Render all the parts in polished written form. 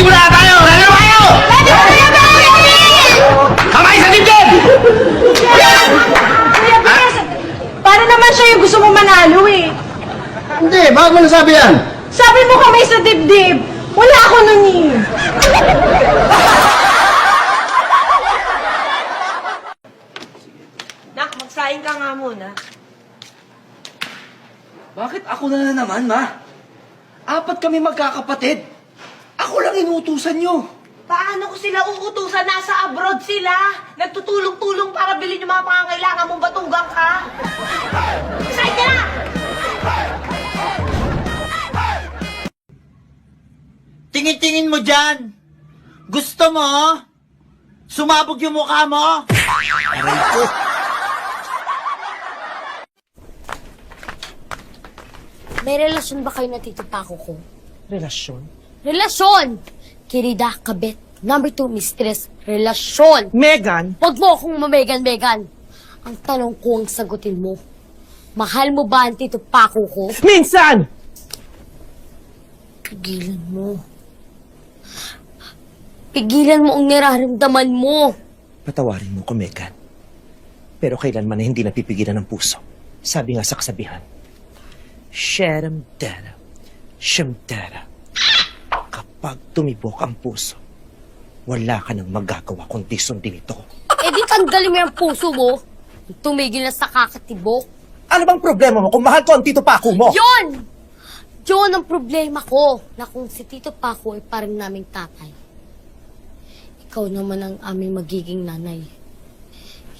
Magsisimula na tayo! Ready na kayo! Kamay sa dibdib! Para naman siya yung gusto mo manalo eh. Hindi, bakit mo nasabi yan? Sabi mo kamay sa dibdib. Wala ako nun eh. Nak, magsaing ka nga muna. Bakit ako na naman, ma? 4 kami magkakapatid. Ako lang inuutusan nyo. Paano ko sila uutusan? Nasa abroad sila. Nagtutulong-tulong para bilhin yung mga pangangailangan mong batugang ka. Magsaing ka na! Tingin-tingin mo dyan. Gusto mo? Sumabog yung mukha mo? Aray ko. May relasyon ba kayo na Tito Paco ko? Relasyon? Relasyon! Querida, kabit. Number 2, mistress. Relasyon! Megan? Huwag mo akong mamegan-megan. Ang tanong ko ang sagutin mo. Mahal mo ba ang Tito Paco ko? Minsan! Pigilan mo. Pigilan mo ang nararamdaman mo. Patawarin mo ko, Megan. Pero kailanman na hindi napipigilan ng puso. Sabi nga sa kasabihan, Sharamdara, Shamdara. Kapag tumibok ang puso, wala ka nang magagawa kundi sundin ito. Eh di tanggalin mo yung puso mo. Tumigil na sa kakatibok. Ano bang problema mo kung mahal ko ang Tito Paco mo? Yun! Yun ang problema ko, na kung si Tito Paco ay parang naming tatay. Ikaw naman ang aming magiging nanay.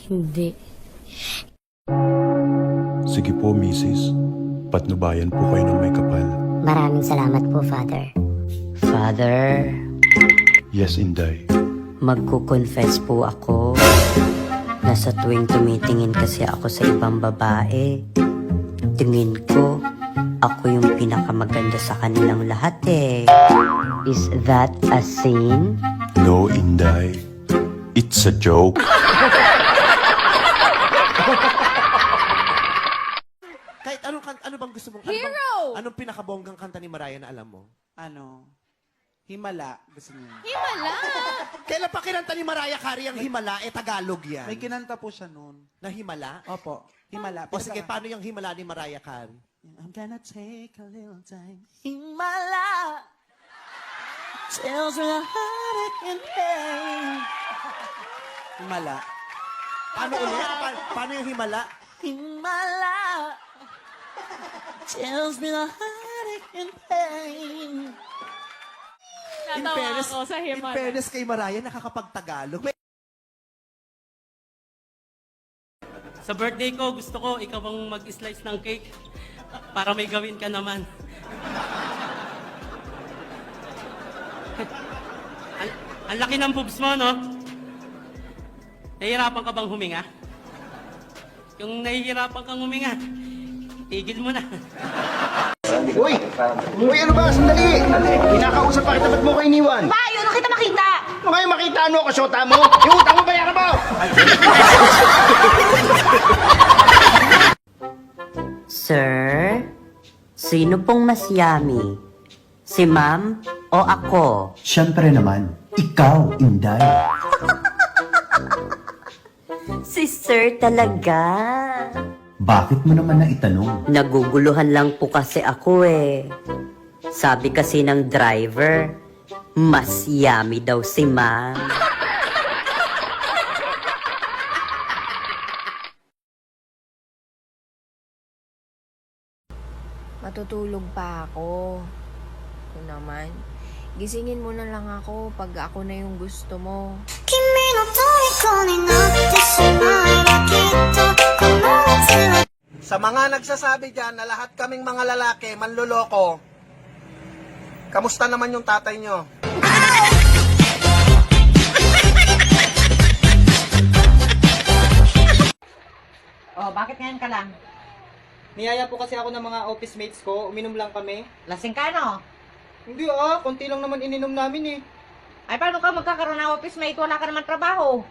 Hindi. Sige po, Mrs. Patnubayan po kayo ng may kapal. Maraming salamat po, Father. Father, Yes, Inday. magko-confess po ako na sa tuwing tumitingin kasi ako sa ibang babae, tingin ko, ako yung pinakamaganda sa kanilang lahat eh. Is that a sin? No, Inday. It's a joke. Kahit ano bang gusto mong... Hero! Anong pinakabonggang kanta ni Mariah na alam mo? Ano? Himala. Gusto niyo. Himala! Kailan pa kinanta ni Mariah Carey ang Himala? Tagalog yan. May kinanta po siya noon. Na Himala? Opo. Himala. O sige, paano yung Himala ni Mariah Carey? I'm gonna take a little time. Himala. Tells me a heartache and pain. Himala. Paano ulit? Paano yung Himala? Himala. Tells me a heartache and pain. In fairness kay Mariah, nakakapagtagalog. Sa birthday ko, gusto ko ikaw ang mag-slice ng cake para may gawin ka naman. Ang laki ng boobs mo, no? Nahihirapan ka bang huminga? Yung nahihirapan kang huminga, tigil mo na. Uy! Uy, ano ba? Sandali! Kinakausap pa kita, ba't mo ko iniwan? Ba, yun ang kita makita! Ano kayo makita ano? Kasyota mo? Yung utang mo, bayaran mo! Sir, sino pong mas yummy? Si ma'am o ako? Siyempre naman, ikaw, Inday. Si sir talaga. Bakit mo naman na itanong? Naguguluhan lang po kasi ako eh. Sabi kasi ng driver, mas yummy daw si ma'am. Matutulog pa ako. Ako naman. Gisingin mo na lang ako pag ako na yung gusto mo. Sa mga nagsasabi dyan na lahat kaming mga lalaki manloloko, kamusta naman yung tatay nyo? Oh, bakit ngayon ka lang? Niyaya po kasi ako ng mga office mates ko. Uminom lang kami. Lasing ka, no? Hindi konti lang naman ininom namin eh. Ay, paano ka magkakaroon ng office mate? Wala ka naman trabaho.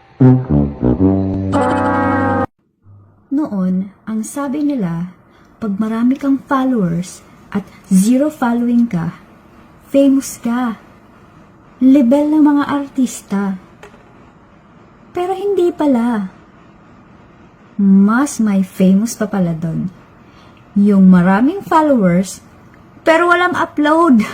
Noon, ang sabi nila, pag marami kang followers at zero following ka, famous ka. level ng mga artista. Pero hindi pala. Mas may famous pa pala doon. Yung maraming followers, pero walang upload.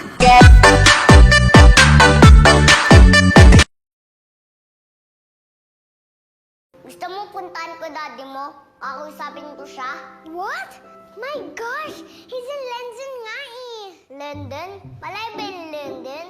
Gusto mo puntahan ko daddy mo? Ako usapin ko siya? What? My gosh! He's in London nga eh! London? Palay ba yung London?